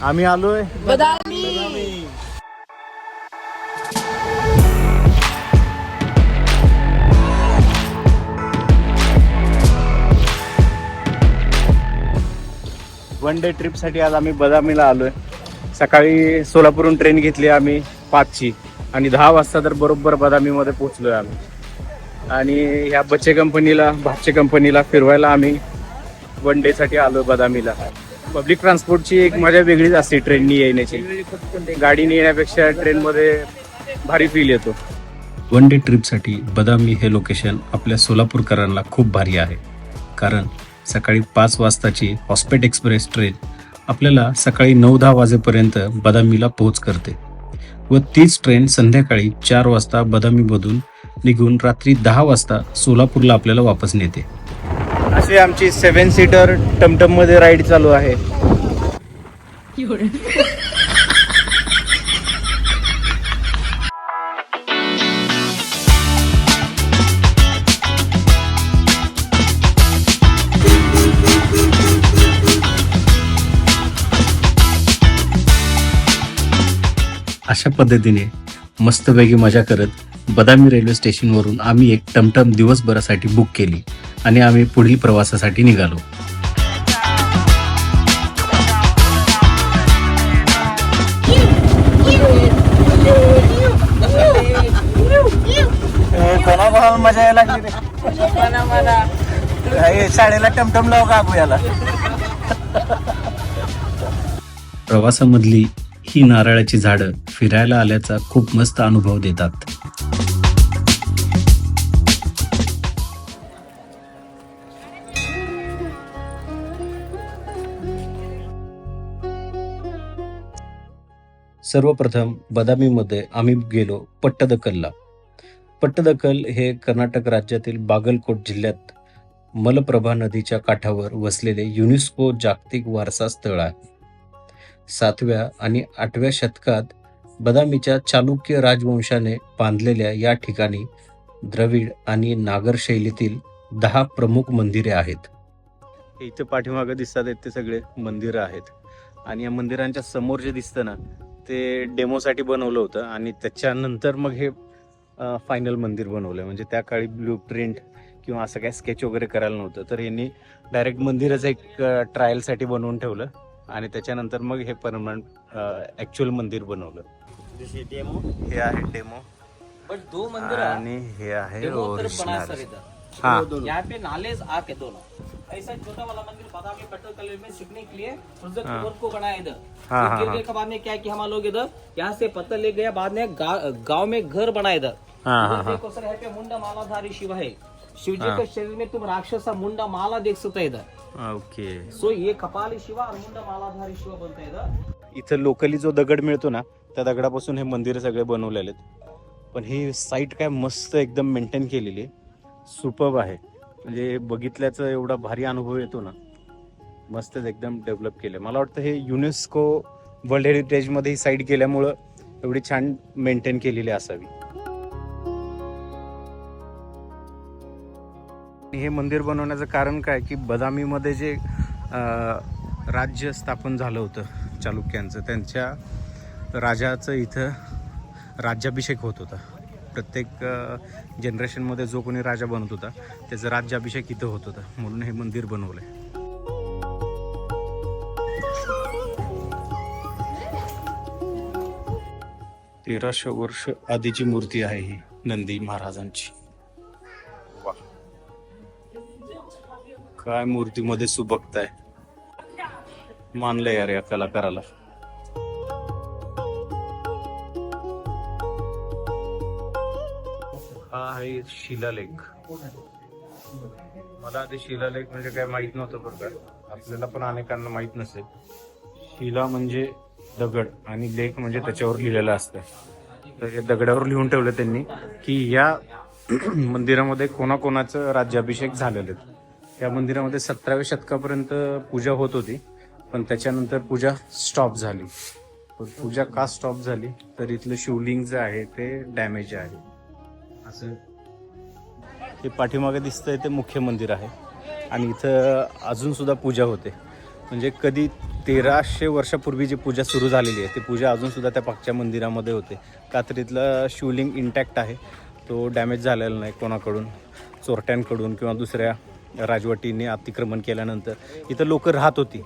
आम्ही आलोय बदामी. One day trip साठी आज आम्ही बदामीला आलोय. सकाळी सोलापूरहून ट्रेन घेतली आम्ही 5ची आणि 10 वाजता तर बरोबर बदामीमध्ये पोहोचलोय आम्ही. आणि ह्या भाचे कंपनीला फिरवायला आम्ही वन डे साठी आलोय बदामीला. पब्लिक ट्रान्सपोर्टची एक मजा वेगळीच असते ट्रेननी येण्याची. गाडीने येण्यापेक्षा ट्रेनमध्ये भारी फील येतो. वन डे ट्रिपसाठी बदामी हे लोकेशन आपल्या सोलापूरकरांना खूप भारी आहे. कारण सकाळी 5 वाजताची हॉस्पेट एक्सप्रेस ट्रेन आपल्याला सकाळी 9-10 वाजेपर्यंत बदामीला पोहोच करते व तीच ट्रेन संध्याकाळी 4 वाजता बदामीमधून निघून रात्री 10 वाजता सोलापूरला आपल्याला वापस नेते. अशी आमची 7 सीटर टमटम मध्ये राईड चालू आहे. अशा पद्धतीने मस्तपैकी मजा करत बदामी रेल्वे स्टेशनवरून आम्ही एक टमटम दिवसभरासाठी बुक केली आणि आम्ही पुढील प्रवासासाठी निघालो. कोणाला मजा यायला लागली रे. शाळेला टमटम लाव का याला. प्रवासामधली ही नारळाची झाडं फिरायला आल्याचा खूप मस्त अनुभव देतात. सर्वप्रथम बदामीमध्ये आम्ही गेलो पट्टदकलला. पट्टदकल हे कर्नाटक राज्यातील बागलकोट जिल्ह्यात मलप्रभा नदीच्या काठावर वसलेले युनेस्को जागतिक वारसा स्थळ आहे. 7व्या आणि 8व्या शतकात बदामीच्या चालुक्य राजवंशाने बांधलेल्या या ठिकाणी द्रविड आणि नागर शैलीतील 10 प्रमुख मंदिरे आहेत. इथं पाठीमागं दिसतात ते सगळे मंदिरं आहेत आणि या मंदिरांच्या समोर जे दिसतं ना ते डेमोसाठी बनवलं होतं आणि त्याच्यानंतर मग हे फायनल मंदिर बनवलंय. म्हणजे त्या काळी ब्लू प्रिंट किंवा असं काय स्केच वगैरे करायला नव्हतं, तर यांनी डायरेक्ट मंदिरच एक ट्रायलसाठी बनवून ठेवलं आणि त्याच्यानंतर मग हे परमनंट ऍक्च्युअल मंदिर बनवलं. हे आहे डेमो बट 2 मंदिर आणि हे आहे ओरिजिनल. हाँ, यहाँ पे नाले आके दोनों ऐसा छोटा वाला मंदिर बादामी पट्टदकल में सीखने के लिए प्रोजेक्ट को बनाया इधर. गिरगिल के बाद में क्या कि हम लोग इधर यहाँ से पत्थर ले गया, बाद में गांव में घर बनाया इधर. देखो सर, यहाँ पे मुंडा मालाधारी शिव है. शिव जी के शरीर में तुम राक्षस मुंडा माला देख सकते हो इधर. ओके. सो ये कपाली शिवा और मुंडा मालाधारी शिव बनता है इधर. इथं लोकली जो दगड मिळतो ना त्या दगडापासून हे मंदिर सगळे बनवलेले आहेत. पण ही साईट काय मस्त एकदम मेंटेन केलेली आहे. सुपर्ब आहे. म्हणजे बघितल्याचा एवढा भारी अनुभव येतो ना. मस्तच एकदम डेव्हलप केलं. मला वाटतं हे युनेस्को वर्ल्ड हेरिटेज मध्ये ही साईट केल्यामुळं एवढी छान मेंटेन केलेली असावी. हे मंदिर बनवण्याचं कारण काय की बदामीमध्ये जे राज्य स्थापन झालं होतं चालुक्यांचं, त्यांच्या राजाचं इथं राज्याभिषेक होत होता. प्रत्येक जनरेशनमध्ये जो कोणी राजा बनत होता त्याचा राज्याभिषेक इथं होत होता, म्हणून हे मंदिर बनवलंय. तेराशे वर्ष आधीची मूर्ती आहे ही नंदी महाराजांची. वा, काय मूर्तीमध्ये सुबकता आहे. मानलंय यार या कलाकाराला. हा आहे शिलालेख. मला आधी शिलालेख म्हणजे काय माहित नव्हतं बरं का. आपल्याला पण अनेकांना माहित नसेल. शिला म्हणजे दगड आणि लेख म्हणजे त्याच्यावर लिहिलेलं असतं. तर हे दगडावर लिहून ठेवलं त्यांनी की या मंदिरामध्ये कोणाकोणाचं राज्याभिषेक झालेलं. या मंदिरामध्ये 17व्या शतकापर्यंत पूजा होत होती, पण त्याच्यानंतर पूजा स्टॉप झाली. पूजा का स्टॉप झाली तर इथलं शिवलिंग जे आहे ते डॅमेज आहे. असं हे पाठीमागे दिसतंय ते मुख्य मंदिर आहे आणि इथं अजून सुद्धा पूजा होते. म्हणजे कधी 1300 वर्षापूर्वी जी पूजा सुरू झालेली आहे ती पूजा अजूनसुद्धा त्या पाकच्या मंदिरामध्ये होते. कात्रीतलं शिवलिंग इंटॅक्ट आहे, तो डॅमेज झालेला नाही कोणाकडून, चोरट्यांकडून किंवा दुसऱ्या राजवटीने अतिक्रमण केल्यानंतर इथं लोक राहत होती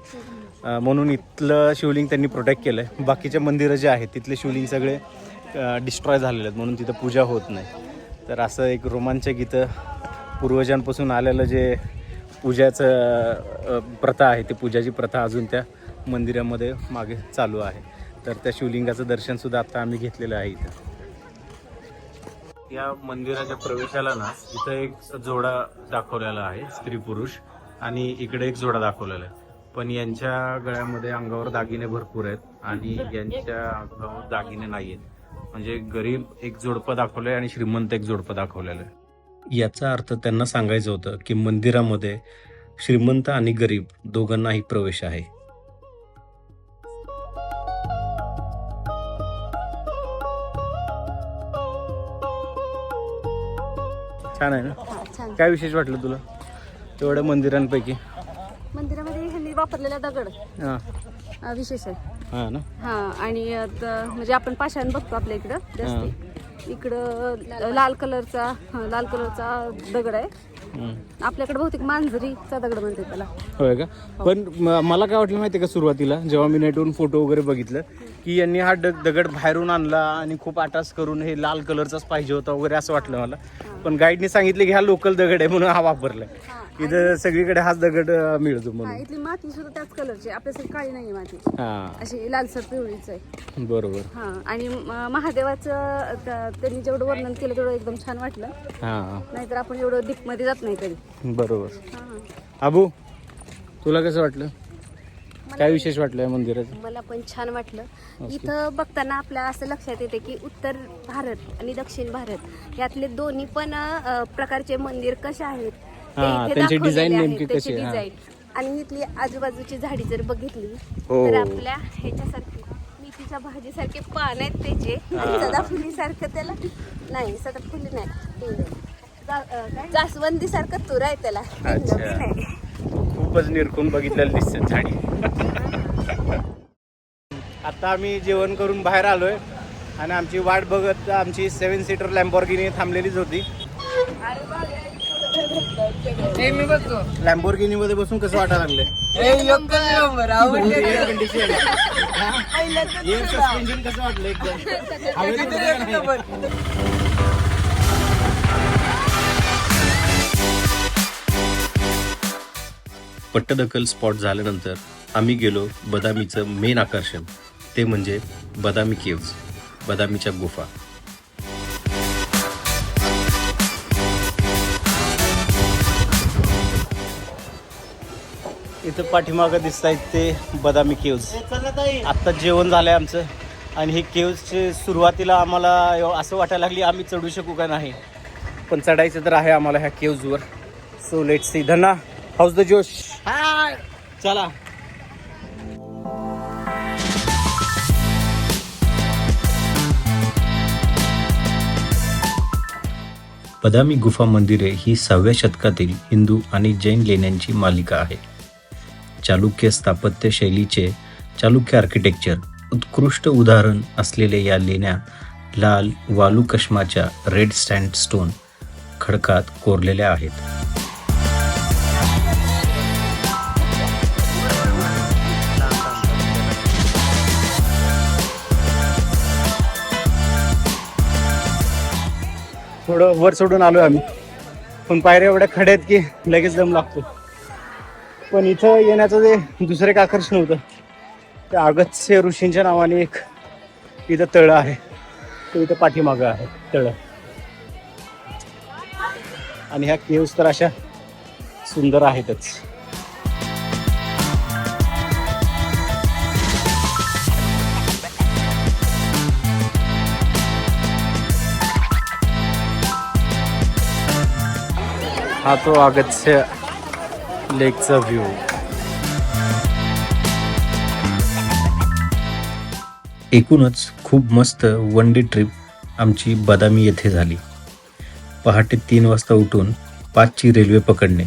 म्हणून इथलं शिवलिंग त्यांनी प्रोटेक्ट केलं आहे. बाकीचे मंदिरं जे आहेत तिथले शिवलिंग सगळे डिस्ट्रॉय झालेले आहेत म्हणून तिथं पूजा होत नाही. तर असं एक रोमांचक इथं पूर्वजांपासून आलेलं जे पूजाचं प्रथा आहे, ती पूजाची प्रथा अजून त्या मंदिरामध्ये मागे चालू आहे. तर त्या शिवलिंगाचं दर्शनसुद्धा आता आम्ही घेतलेलं आहे इथं. या मंदिराच्या प्रवेशाला ना इथं एक जोडा दाखवलेला आहे, स्त्री पुरुष, आणि इकडे एक जोडा दाखवलेला आहे. पण यांच्या गळ्यामध्ये अंगावर दागिने भरपूर आहेत आणि यांच्या अंगावर दागिने नाही आहेत. म्हणजे गरीब एक जोडपं दाखवलंय आणि श्रीमंत एक जोडपं दाखवलेलं आहे. याचा अर्थ त्यांना सांगायचं होतं की मंदिरामध्ये श्रीमंत आणि गरीब दोघांनाही प्रवेश आहे. छान आहे ना? छान. काय विशेष वाटलं तुला तेवढ्या मंदिरांपैकी? मंदिरामध्ये ह्यांनी वापरलेला दगड हां विशेष आहे. हां ना. हा आणि म्हणजे आपण पाषाण बघतो आपल्या इकडं जास्ती, इकडं लाल कलरचा दगड आहे. आपल्याकडे बहुतेक मांजरीचा दगड म्हणते त्याला. होय का? पण मला काय वाटलं माहिती का, सुरुवातीला जेव्हा मी नेटवरून फोटो वगैरे बघितलं की यांनी हा दगड बाहेरून आणला आणि खूप आटास करून हे लाल कलरचाच पाहिजे होता वगैरे असं वाटलं मला. पण गाईडने सांगितले की हा लोकल दगड आहे म्हणून हा वापरलाय. इथं सगळीकडे हाच दगड मिळतो म्हणून. इथली माती सुद्धा त्याच कलरची, आपल्यासाठी काळी नाही माती, हा अशी लालसर पिवळीच आहे. बरोबर. हा आणि महादेवाचं त्यांनी जेवढं वर्णन केलं तेवढं एकदम छान वाटलं. हा नाहीतर आपण एवढं डीप मध्ये जात नाही कधी. बरोबर. हा. अबू, तुला कसं वाटलं? काय विशेष वाटलं या मंदिराचं? मला पण छान वाटलं. इथं बघताना आपल्या असं लक्षात येते की उत्तर भारत आणि दक्षिण भारत यातले दोन्ही पण प्रकारचे मंदिर कसे आहेत ते इथे त्यांची दाखवलेले डिझाईन आहेत, नेमकी त्याची कशी आहे? डिझाईन. आणि इथली आजूबाजूची झाडी जर बघितली हो. तर आपल्या ह्याच्यासारखी मेथीच्या भाजीसारखे पान आहेत त्याचे, आणि सदाफुलीसारखं त्याला नाही, सदाफुली नाही, जास्वंदी सारखं तुरा आहे त्याला. अच्छा. नाही. खूपच निरखून बघितलेलं दिसत झाडी. आता आम्ही जेवण करून बाहेर आलोय आणि आमची वाट बघत आमची 7 सीटर लॅम्बोर्गिनी थांबलेलीच होती. लॅम्बोर्गिनी मध्ये बसून कसं वाटायला लागलंय? एअर कंडिशन, एअर सस्पेन्शन कसं वाटलं एकदम? पट्टदकल स्पॉट झाल्यानंतर आम्ही गेलो बदामीचं मेन आकर्षण, ते म्हणजे बदामी केव्ज, बदामीच्या गुफा. इथं पाठीमागं दिसत आहेत ते बदामी केव्ज. आत्ता जेवण झालंय आमचं आणि हे केव्जचे सुरुवातीला आम्हाला असं वाटायला लागली आम्ही चढू शकू का नाही, पण चढायचं तर आहे आम्हाला ह्या केव्जवर. So let's see. Dhanna, how's the जोश? चला. बदामी गुफा मंदिरे ही 6व्या शतकातील हिंदू आणि जैन लेण्यांची मालिका आहे. चालुक्य स्थापत्य शैलीचे चालुक्य आर्किटेक्चर उत्कृष्ट उदाहरण असलेले या लेण्या लाल वालुकष्माच्या रेड सँडस्टोन खडकात कोरलेल्या आहेत. थोडं वर सोडून आलो आम्ही, पण पायऱ्या एवढ्या खड्या आहेत की लगेच दम लागतो. पण इथं येण्याचं जे दुसरं एक आकर्षण होतं, त्या अगस्त्य ऋषींच्या नावाने एक इथं तळं आहे, ते इथं पाठीमागं आहे तळं. आणि ह्या केव्स तर अशा सुंदर आहेतच. हा तो अगस्त्य लेकचा व्ह्यू. एकूणच खूप मस्त वन डे ट्रिप आमची बदामी येथे झाली. पहाटे 3 वाजता उठून 5ची रेल्वे पकडणे,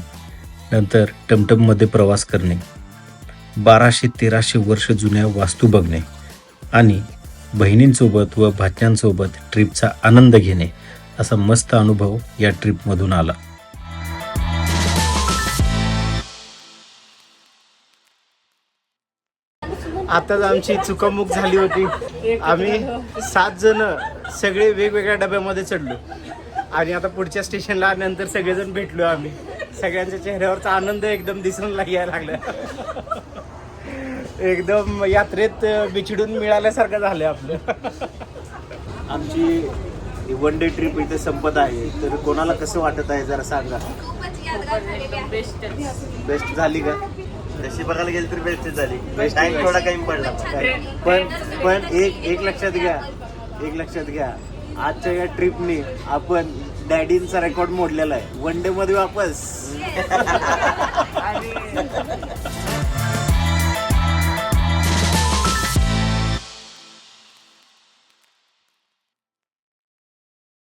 नंतर टमटममध्ये प्रवास करणे, 1200-1300 वर्ष जुन्या वास्तू बघणे आणि बहिणींसोबत व भाच्यांसोबत ट्रिपचा आनंद घेणे असा मस्त अनुभव या ट्रिपमधून आला. आताच आमची चुकामुक झाली होती. आम्ही 7 जण सगळे वेगवेगळ्या डब्यामध्ये चढलो आणि आता पुढच्या स्टेशनला नंतर सगळेजण भेटलो. आम्ही सगळ्यांच्या चेहऱ्यावरचा आनंद एकदम दिसून यायला लागला. एकदम यात्रेत बिछडून मिळाल्यासारखं झालं आपलं. आमची वन डे ट्रिप इथे संपत आहे, तर कोणाला कसं वाटत आहे जरा सांगा. बेस्ट झाली का? तशी बघायला गेली तर बेस्ट झाली. Best टाइम झाली. थोडा कमी पडला. पण एक लक्षात घ्या, आजच्या या ट्रिपने आपण डॅडींचा रेकॉर्ड मोडलेला आहे. वन डे मध्ये वापस.